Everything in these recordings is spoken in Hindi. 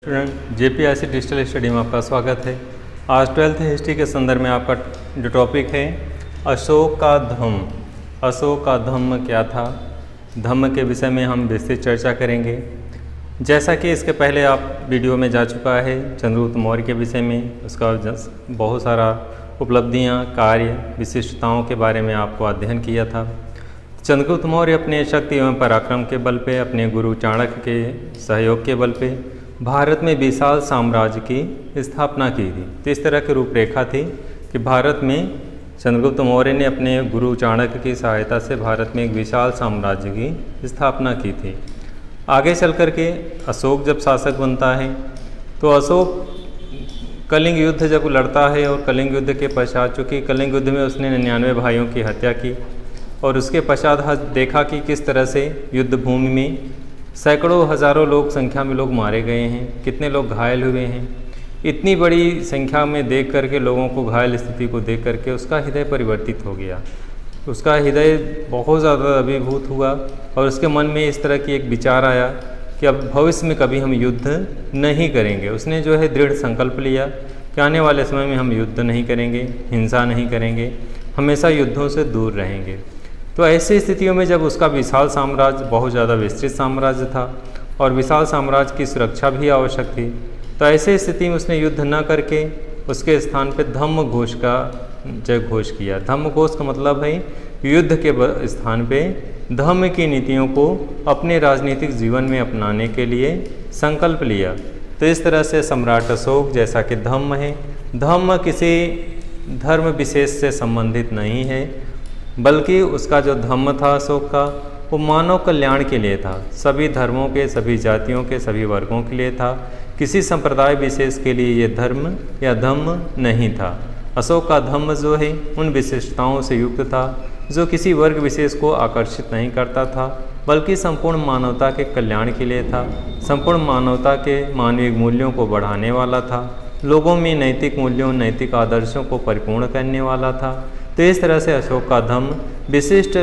स्टूडेंट जेपीआईसी डिजिटल स्टडी में आपका स्वागत है। आज 12th हिस्ट्री के संदर्भ में आपका जो टॉपिक है अशोक का धम्म। अशोक का धम्म क्या था, धम्म के विषय में हम विस्तृत चर्चा करेंगे। जैसा कि इसके पहले आप वीडियो में जा चुका है चंद्रगुप्त मौर्य के विषय में, उसका बहुत सारा उपलब्धियाँ, कार्य, विशिष्टताओं के बारे में आपको अध्ययन किया था। चंद्रगुप्त मौर्य अपने शक्ति एवं पराक्रम के बल पे, अपने गुरु चाणक्य के सहयोग के बल पे भारत में विशाल साम्राज्य की स्थापना की थी। तो इस तरह की रूपरेखा थी कि भारत में चंद्रगुप्त मौर्य ने अपने गुरु चाणक्य की सहायता से भारत में एक विशाल साम्राज्य की स्थापना की थी। आगे चल कर के अशोक जब शासक बनता है तो अशोक कलिंग युद्ध जब लड़ता है और कलिंग युद्ध के पश्चात, चूँकि कलिंग युद्ध में उसने 99 भाइयों की हत्या की और उसके पश्चात देखा कि किस तरह से युद्ध भूमि में सैकड़ों हज़ारों लोग संख्या में लोग मारे गए हैं, कितने लोग घायल हुए हैं। इतनी बड़ी संख्या में देख करके, लोगों को घायल स्थिति को देख करके उसका हृदय परिवर्तित हो गया। उसका हृदय बहुत ज़्यादा अभिभूत हुआ और उसके मन में इस तरह की एक विचार आया कि अब भविष्य में कभी हम युद्ध नहीं करेंगे। उसने जो है दृढ़ संकल्प लिया कि आने वाले समय में हम युद्ध नहीं करेंगे, हिंसा नहीं करेंगे, हमेशा युद्धों से दूर रहेंगे। तो ऐसी स्थितियों में जब उसका विशाल साम्राज्य, बहुत ज़्यादा विस्तृत साम्राज्य था और विशाल साम्राज्य की सुरक्षा भी आवश्यक थी, तो ऐसे स्थिति में उसने युद्ध न करके उसके स्थान पे धम्म घोष का जय घोष किया। धम्म घोष का मतलब है युद्ध के स्थान पे धम्म की नीतियों को अपने राजनीतिक जीवन में अपनाने के लिए संकल्प लिया। तो इस तरह से सम्राट अशोक, जैसा कि धम्म है, धम्म किसी धर्म विशेष से संबंधित नहीं है, बल्कि उसका जो धम्म था अशोक का, वो मानव कल्याण के लिए था। सभी धर्मों के, सभी जातियों के, सभी वर्गों के लिए था। किसी संप्रदाय विशेष के लिए ये धर्म या धम्म नहीं था। अशोक का धम्म जो है उन विशिष्टताओं से युक्त था जो किसी वर्ग विशेष को आकर्षित नहीं करता था, बल्कि संपूर्ण मानवता के कल्याण के लिए था। संपूर्ण मानवता के मानवीय मूल्यों को बढ़ाने वाला था, लोगों में नैतिक मूल्यों, नैतिक आदर्शों को परिपूर्ण करने वाला था। तो इस तरह से अशोक का धम्म विशिष्ट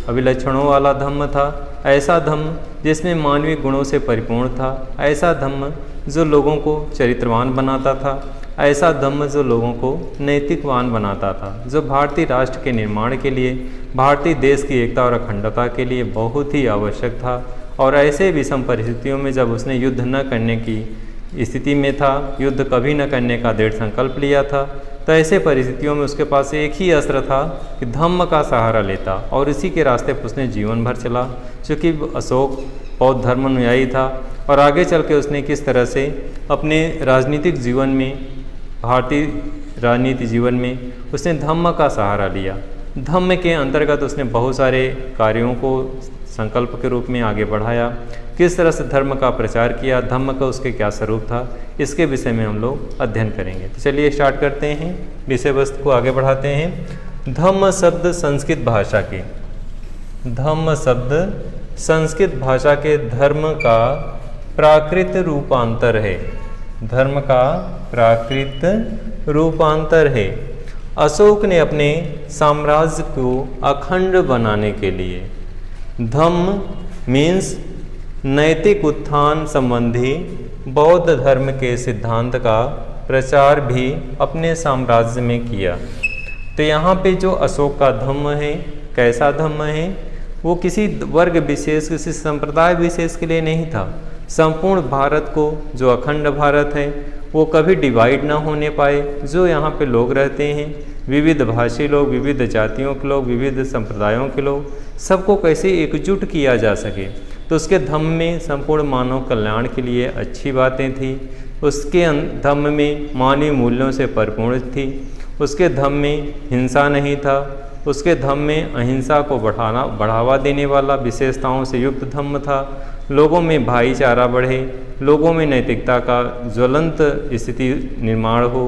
अभिलक्षणों वाला धम्म था। ऐसा धम्म जिसमें मानवीय गुणों से परिपूर्ण था, ऐसा धम्म जो लोगों को चरित्रवान बनाता था, ऐसा धम्म जो लोगों को नैतिकवान बनाता था, जो भारतीय राष्ट्र के निर्माण के लिए, भारतीय देश की एकता और अखंडता के लिए बहुत ही आवश्यक था। और ऐसे विषम परिस्थितियों में जब उसने युद्ध न करने की स्थिति में था, युद्ध कभी न करने का दृढ़ संकल्प लिया था, तो ऐसे परिस्थितियों में उसके पास एक ही अस्त्र था कि धम्म का सहारा लेता और इसी के रास्ते पर उसने जीवन भर चला। चूँकि अशोक बौद्ध धर्म अनुयायी था और आगे चल के उसने किस तरह से अपने राजनीतिक जीवन में, भारतीय राजनीति जीवन में उसने धम्म का सहारा लिया। धम्म के अंतर्गत उसने बहुत सारे कार्यों को संकल्प के रूप में आगे बढ़ाया। किस तरह से धर्म का प्रचार किया, धम्म का उसके क्या स्वरूप था, इसके विषय में हम लोग अध्ययन करेंगे। तो चलिए स्टार्ट करते हैं, विषय वस्तु को आगे बढ़ाते हैं। धम्म शब्द संस्कृत भाषा के, धम्म शब्द संस्कृत भाषा के धर्म का प्राकृत रूपांतर है। धर्म का प्राकृत रूपांतर है। अशोक ने अपने साम्राज्य को अखंड बनाने के लिए धम्म मीन्स नैतिक उत्थान संबंधी बौद्ध धर्म के सिद्धांत का प्रचार भी अपने साम्राज्य में किया। तो यहाँ पे जो अशोक का धम्म है, कैसा धम्म है, वो किसी वर्ग विशेष, किसी संप्रदाय विशेष के लिए नहीं था। संपूर्ण भारत को, जो अखंड भारत है, वो कभी डिवाइड ना होने पाए। जो यहाँ पे लोग रहते हैं, विविध भाषी लोग, विविध जातियों के लोग, विविध संप्रदायों के लोग, सबको कैसे एकजुट किया जा सके। तो उसके धम्म में संपूर्ण मानव कल्याण के लिए अच्छी बातें थी। उसके धम्म में मानवीय मूल्यों से परिपूर्ण थी। उसके धम्म में हिंसा नहीं था। उसके धम्म में अहिंसा को बढ़ावा देने वाला विशेषताओं से युक्त धम्म था। लोगों में भाईचारा बढ़े, लोगों में नैतिकता का ज्वलंत स्थिति निर्माण हो,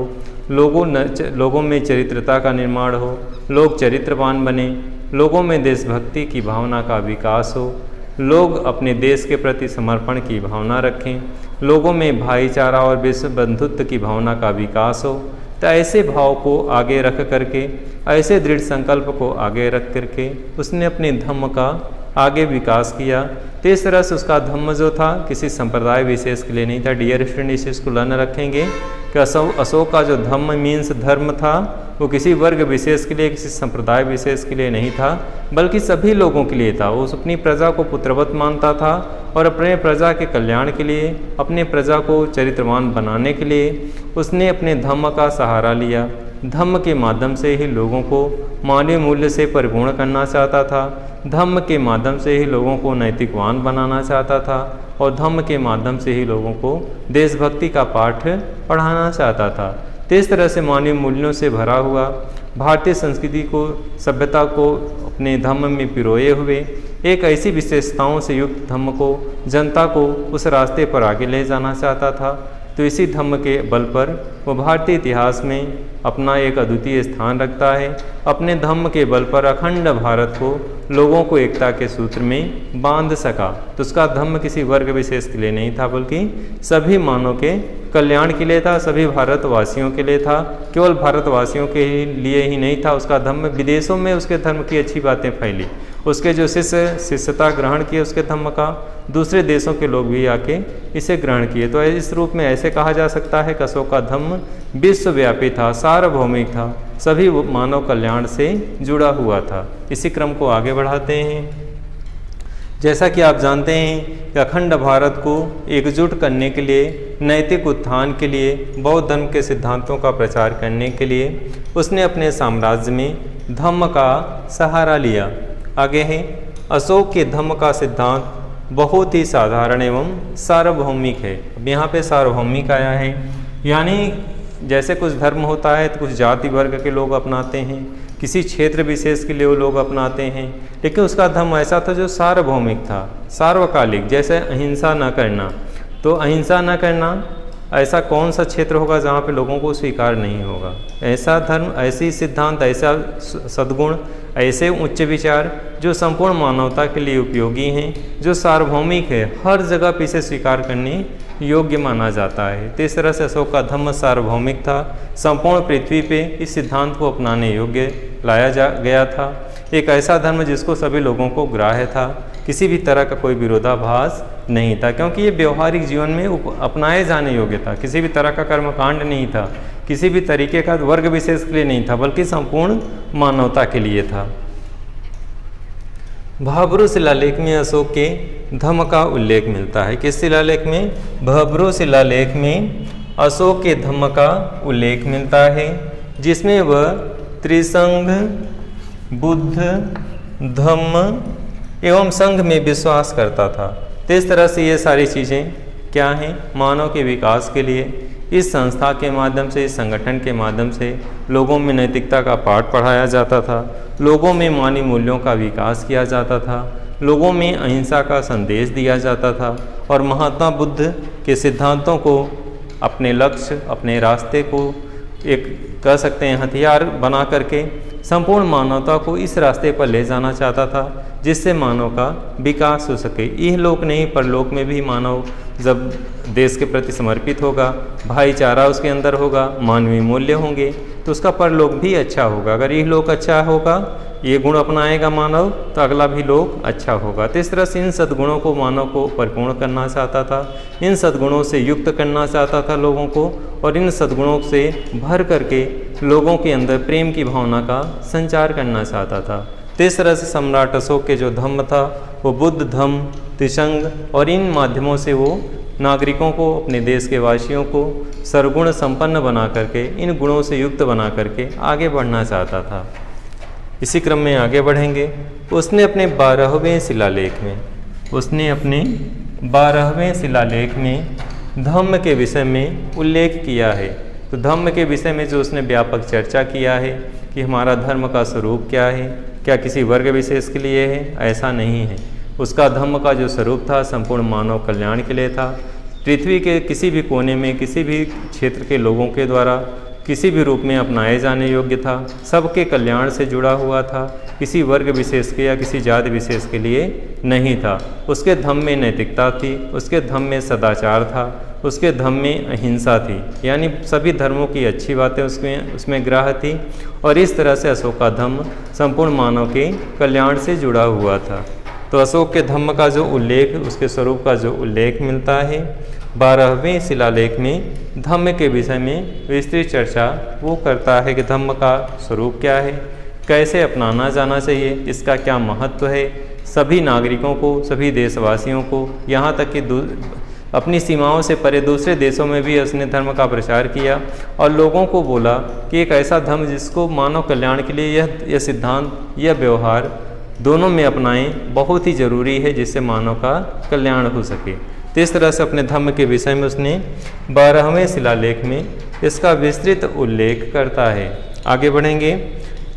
लोगों में चरित्रता का निर्माण हो, लोग चरित्रवान बने, लोगों में देशभक्ति की भावना का विकास हो, लोग अपने देश के प्रति समर्पण की भावना रखें, लोगों में भाईचारा और विश्व बंधुत्व की भावना का विकास हो। तो ऐसे भाव को आगे रख करके, ऐसे दृढ़ संकल्प को आगे रख करके उसने अपने धम्म का आगे विकास किया। तो इस तरह से उसका धम्म जो था किसी संप्रदाय विशेष के लिए नहीं था। डियर स्टूडेंट, इस चीज़ को ध्यान रखेंगे कि अशोक का जो धम्म मीन्स धर्म था वो किसी वर्ग विशेष के लिए, किसी संप्रदाय विशेष के लिए नहीं था, बल्कि सभी लोगों के लिए था। वो अपनी प्रजा को पुत्रवत मानता था और अपने प्रजा के कल्याण के लिए, अपने प्रजा को चरित्रवान बनाने के लिए उसने अपने धम्म का सहारा लिया। धम्म के माध्यम से ही लोगों को मानवीय मूल्य से परिपूर्ण करना चाहता था। धम्म के माध्यम से ही लोगों को नैतिकवान बनाना चाहता था और धम्म के माध्यम से ही लोगों को देशभक्ति का पाठ पढ़ाना चाहता था। तो इस तरह से मानवीय मूल्यों से भरा हुआ भारतीय संस्कृति को, सभ्यता को अपने धम्म में पिरोए हुए एक ऐसी विशेषताओं से युक्त धम्म को जनता को उस रास्ते पर आगे ले जाना चाहता था। तो इसी धम्म के बल पर वो भारतीय इतिहास में अपना एक अद्वितीय स्थान रखता है। अपने धम्म के बल पर अखंड भारत को लोगों को एकता के सूत्र में बांध सका। तो उसका धम्म किसी वर्ग विशेष के लिए नहीं था, बल्कि सभी मानव के कल्याण के लिए था, सभी भारतवासियों के लिए था। केवल भारतवासियों के लिए ही नहीं था, उसका धम्म विदेशों में उसके धर्म की अच्छी बातें फैली। उसके जो शिष्यता ग्रहण किए उसके धम्म का, दूसरे देशों के लोग भी आके इसे ग्रहण किए। तो इस रूप में ऐसे कहा जा सकता है कि अशोक का धम्म विश्वव्यापी था, सार्वभौमिक था, सभी मानव कल्याण से जुड़ा हुआ था। इसी क्रम को आगे बढ़ाते हैं। जैसा कि आप जानते हैं कि अखंड भारत को एकजुट करने के लिए, नैतिक उत्थान के लिए, बौद्ध धर्म के सिद्धांतों का प्रचार करने के लिए उसने अपने साम्राज्य में धम्म का सहारा लिया। आगे है, अशोक के धम्म का सिद्धांत बहुत ही साधारण एवं सार्वभौमिक है। अब यहाँ पे सार्वभौमिक आया है, यानी जैसे कुछ धर्म होता है तो कुछ जाति वर्ग के लोग अपनाते हैं, किसी क्षेत्र विशेष के लिए वो लोग अपनाते हैं, लेकिन उसका धर्म ऐसा था जो सार्वभौमिक था, सार्वकालिक। जैसे अहिंसा न करना, तो अहिंसा न करना ऐसा कौन सा क्षेत्र होगा जहाँ पे लोगों को स्वीकार नहीं होगा। ऐसा धर्म, ऐसी सिद्धांत, ऐसा सद्गुण, ऐसे उच्च विचार जो संपूर्ण मानवता के लिए उपयोगी हैं, जो सार्वभौमिक है, हर जगह पे इसे स्वीकार करने योग्य माना जाता है। तो इस तरह से अशोक का धम्म सार्वभौमिक था, संपूर्ण पृथ्वी पे इस सिद्धांत को अपनाने योग्य लाया गया था। एक ऐसा धर्म जिसको सभी लोगों को ग्राह्य था, किसी भी तरह का कोई विरोधाभास नहीं था, क्योंकि ये व्यवहारिक जीवन में अपनाए जाने योग्य था। किसी भी तरह का कर्मकांड नहीं था, किसी भी तरीके का वर्ग विशेष के लिए नहीं था, बल्कि संपूर्ण मानवता के लिए था। भब्रू शिलालेख में अशोक के धम्म का उल्लेख मिलता है। किस शिलालेख में? भब्रू शिलालेख में अशोक के धम्म का उल्लेख मिलता है, जिसमें वह त्रिसंघ, बुद्ध, धम्म एवं संघ में विश्वास करता था। तो इस तरह से ये सारी चीज़ें क्या हैं? मानव के विकास के लिए इस संस्था के माध्यम से, इस संगठन के माध्यम से लोगों में नैतिकता का पाठ पढ़ाया जाता था, लोगों में मानवीय मूल्यों का विकास किया जाता था, लोगों में अहिंसा का संदेश दिया जाता था और महात्मा बुद्ध के सिद्धांतों को अपने लक्ष्य, अपने रास्ते को एक कह सकते हैं हथियार बना करके संपूर्ण मानवता को इस रास्ते पर ले जाना चाहता था, जिससे मानव का विकास हो सके। यह लोक नहीं, परलोक में भी मानव जब देश के प्रति समर्पित होगा, भाईचारा उसके अंदर होगा, मानवीय मूल्य होंगे, तो उसका परलोक भी अच्छा होगा। अगर यह लोक अच्छा होगा, ये गुण अपनाएगा मानव, तो अगला भी लोक अच्छा होगा। तो इस तरह से इन सद्गुणों को मानव को परिपूर्ण करना चाहता था, इन सद्गुणों से युक्त करना चाहता था लोगों को, और इन सद्गुणों से भर करके लोगों के अंदर प्रेम की भावना का संचार करना चाहता था। तो इस तरह से सम्राट अशोक के जो धम्म था वो बुद्ध धम्म, त्रिसंघ और इन माध्यमों से वो नागरिकों को, अपने देश के वासियों को सर्वगुण संपन्न बना करके, इन गुणों से युक्त बना करके आगे बढ़ना चाहता था। इसी क्रम में आगे बढ़ेंगे। उसने अपने 12वें शिलालेख में धम्म के विषय में उल्लेख किया है। तो धम्म के विषय में जो उसने व्यापक चर्चा किया है कि हमारा धर्म का स्वरूप क्या है, क्या किसी वर्ग विशेष के लिए है? ऐसा नहीं है। उसका धम्म का जो स्वरूप था संपूर्ण मानव कल्याण के लिए था। पृथ्वी के किसी भी कोने में, किसी भी क्षेत्र के लोगों के द्वारा किसी भी रूप में अपनाए जाने योग्य था, सबके कल्याण से जुड़ा हुआ था, किसी वर्ग विशेष के या किसी जाति विशेष के लिए नहीं था। उसके धम्म में नैतिकता थी, उसके धम्म में सदाचार था, उसके धम्म में अहिंसा थी, यानी सभी धर्मों की अच्छी बातें उसमें ग्राह्य थी। और इस तरह से अशोक का धम्म संपूर्ण मानव के कल्याण से जुड़ा हुआ था। तो अशोक के धम्म का जो उल्लेख, उसके स्वरूप का जो उल्लेख मिलता है 12वें शिलालेख में धम्म के विषय में विस्तृत चर्चा वो करता है कि धम्म का स्वरूप क्या है, कैसे अपनाना जाना चाहिए, इसका क्या महत्व है, सभी नागरिकों को, सभी देशवासियों को, यहाँ तक कि अपनी सीमाओं से परे दूसरे देशों में भी उसने धर्म का प्रचार किया और लोगों को बोला कि एक ऐसा धर्म जिसको मानव कल्याण के लिए यह सिद्धांत, यह व्यवहार दोनों में अपनाएं बहुत ही ज़रूरी है, जिससे मानव का कल्याण हो सके। तो इस तरह से अपने धर्म के विषय में उसने 12वें शिलालेख में इसका विस्तृत उल्लेख करता है। आगे बढ़ेंगे।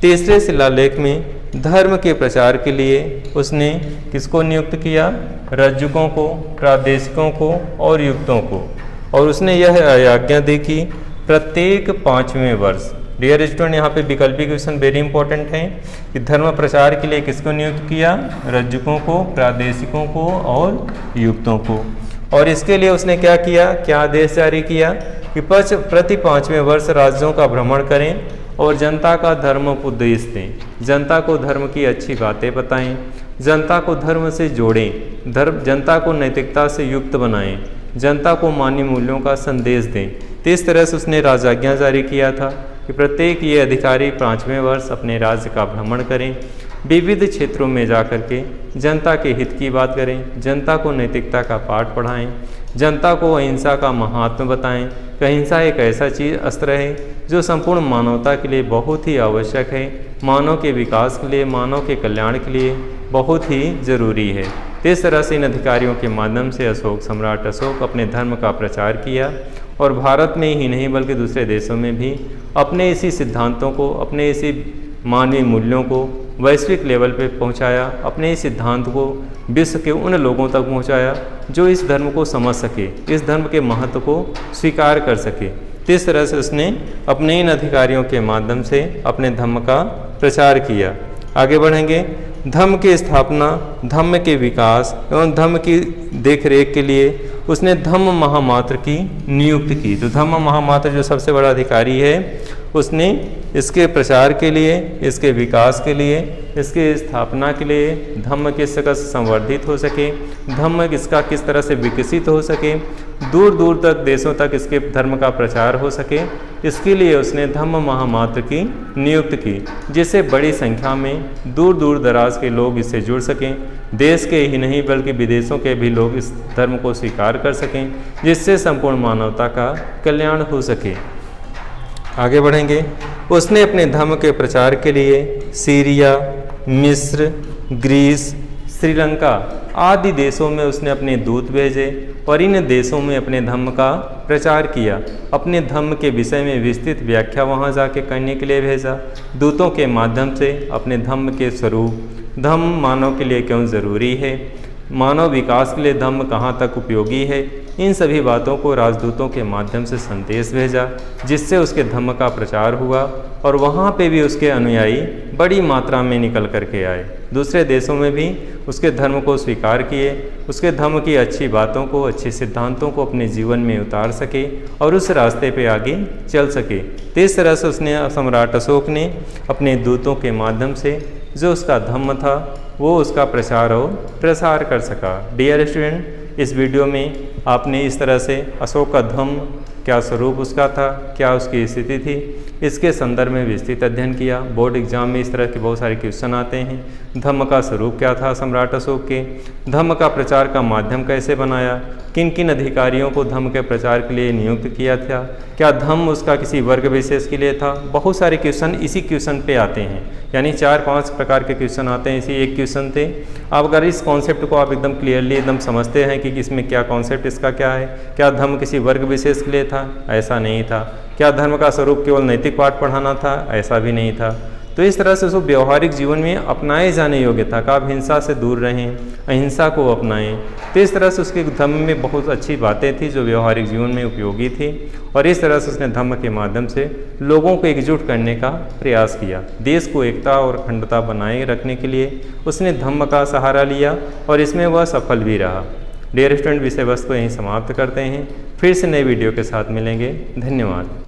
तीसरे शिलालेख में धर्म के प्रचार के लिए उसने किसको नियुक्त किया? रज्जुकों को, प्रादेशिकों को और युक्तों को। और उसने यह आज्ञा दी कि प्रत्येक 5वें वर्ष, डियर स्टूडेंट यहाँ पे विकल्पी क्वेश्चन वेरी इंपॉर्टेंट है, कि धर्म प्रचार के लिए किसको नियुक्त किया? रज्जुकों को, प्रादेशिकों को और युक्तों को। और इसके लिए उसने क्या किया, क्या आदेश जारी किया कि प्रति 5वें वर्ष राज्यों का भ्रमण करें और जनता का धर्म उपदेश दें, जनता को धर्म की अच्छी बातें बताएं, जनता को धर्म से जोड़ें, जनता को नैतिकता से युक्त बनाएं, जनता को मानवीय मूल्यों का संदेश दें। तो इस तरह से उसने राजाज्ञा जारी किया था कि प्रत्येक ये अधिकारी 5वें वर्ष अपने राज्य का भ्रमण करें, विविध क्षेत्रों में जाकर के जनता के हित की बात करें, जनता को नैतिकता का पाठ पढ़ाएं, जनता को अहिंसा का महात्म्य बताएं कि अहिंसा एक ऐसा चीज़ अस्त्र है जो संपूर्ण मानवता के लिए बहुत ही आवश्यक है, मानव के विकास के लिए, मानव के कल्याण के लिए बहुत ही ज़रूरी है। इस तरह से इन अधिकारियों के माध्यम से सम्राट अशोक अपने धर्म का प्रचार किया और भारत में ही नहीं बल्कि दूसरे देशों में भी अपने इसी सिद्धांतों को, अपने इसी मानवीय मूल्यों को वैश्विक लेवल पे पहुंचाया, अपने इस सिद्धांत को विश्व के उन लोगों तक पहुंचाया जो इस धर्म को समझ सके, इस धर्म के महत्व को स्वीकार कर सके। इस तरह से उसने अपने इन अधिकारियों के माध्यम से अपने धर्म का प्रचार किया। आगे बढ़ेंगे। धर्म की स्थापना, धर्म के विकास एवं धर्म की देखरेख के लिए उसने धम्म महामात्र की नियुक्ति की। तो धम्म महामात्र जो सबसे बड़ा अधिकारी है, उसने इसके प्रचार के लिए, इसके विकास के लिए, इसके स्थापना के लिए, धम्म किस तरह से संवर्धित हो सके, धम्म इसका किस तरह से विकसित हो सके, दूर दूर तक देशों तक इसके धर्म का प्रचार हो सके, इसके लिए उसने धम्म महामात्र की नियुक्त की, जिससे बड़ी संख्या में दूर दूर दराज के लोग इससे जुड़ सकें, देश के ही नहीं बल्कि विदेशों के भी लोग इस धर्म को स्वीकार कर सकें, जिससे संपूर्ण मानवता का कल्याण हो सके। आगे बढ़ेंगे। उसने अपने धर्म के प्रचार के लिए सीरिया, मिस्र, ग्रीस, श्रीलंका आदि देशों में उसने अपने दूत भेजे और इन देशों में अपने धर्म का प्रचार किया। अपने धर्म के विषय में विस्तृत व्याख्या वहाँ जाके करने के लिए भेजा। दूतों के माध्यम से अपने धर्म के स्वरूप, धर्म मानव के लिए क्यों ज़रूरी है, मानव विकास के लिए धर्म कहाँ तक उपयोगी है, इन सभी बातों को राजदूतों के माध्यम से संदेश भेजा, जिससे उसके धर्म का प्रचार हुआ और वहाँ पे भी उसके अनुयायी बड़ी मात्रा में निकल करके आए। दूसरे देशों में भी उसके धर्म को स्वीकार किए, उसके धर्म की अच्छी बातों को, अच्छे सिद्धांतों को अपने जीवन में उतार सके और उस रास्ते पे आगे चल सके। तो इस तरह से उसने सम्राट अशोक ने अपने दूतों के माध्यम से जो उसका धर्म था वो उसका प्रचार और प्रसार कर सका। डियर स्टूडेंट, इस वीडियो में आपने इस तरह से अशोक का धर्म, क्या स्वरूप उसका था, क्या उसकी स्थिति थी, इसके संदर्भ में विस्तृत अध्ययन किया। बोर्ड एग्जाम में इस तरह के बहुत सारे क्वेश्चन आते हैं। धर्म का स्वरूप क्या था सम्राट अशोक के, धर्म का प्रचार का माध्यम कैसे बनाया, किन किन अधिकारियों को धर्म के प्रचार के लिए नियुक्त किया था, क्या धर्म उसका किसी वर्ग विशेष के लिए था। बहुत सारे क्वेश्चन इसी क्वेश्चन पे आते हैं, यानी 4-5 प्रकार के क्वेश्चन आते हैं, इसी एक क्वेश्चन थे। आप अगर इस कॉन्सेप्ट को आप एकदम क्लियरली एकदम समझते हैं कि इसमें क्या कॉन्सेप्ट इसका क्या है, क्या धर्म किसी वर्ग विशेष के लिए था, ऐसा नहीं था। क्या धर्म का स्वरूप केवल नैतिक पाठ पढ़ाना था, ऐसा भी नहीं था। तो इस तरह से उसको व्यवहारिक जीवन में अपनाए जाने योग्य था कि आप हिंसा से दूर रहें, अहिंसा को अपनाएं। तो इस तरह से उसके धर्म में बहुत अच्छी बातें थी जो व्यवहारिक जीवन में उपयोगी थी और इस तरह से उसने धर्म के माध्यम से लोगों को एकजुट करने का प्रयास किया। देश को एकता और अखंडता बनाए रखने के लिए उसने धर्म का सहारा लिया और इसमें वह सफल भी रहा। डियर स्टूडेंट, विषय वस्तु को यहीं समाप्त करते हैं। फिर से नए वीडियो के साथ मिलेंगे। धन्यवाद।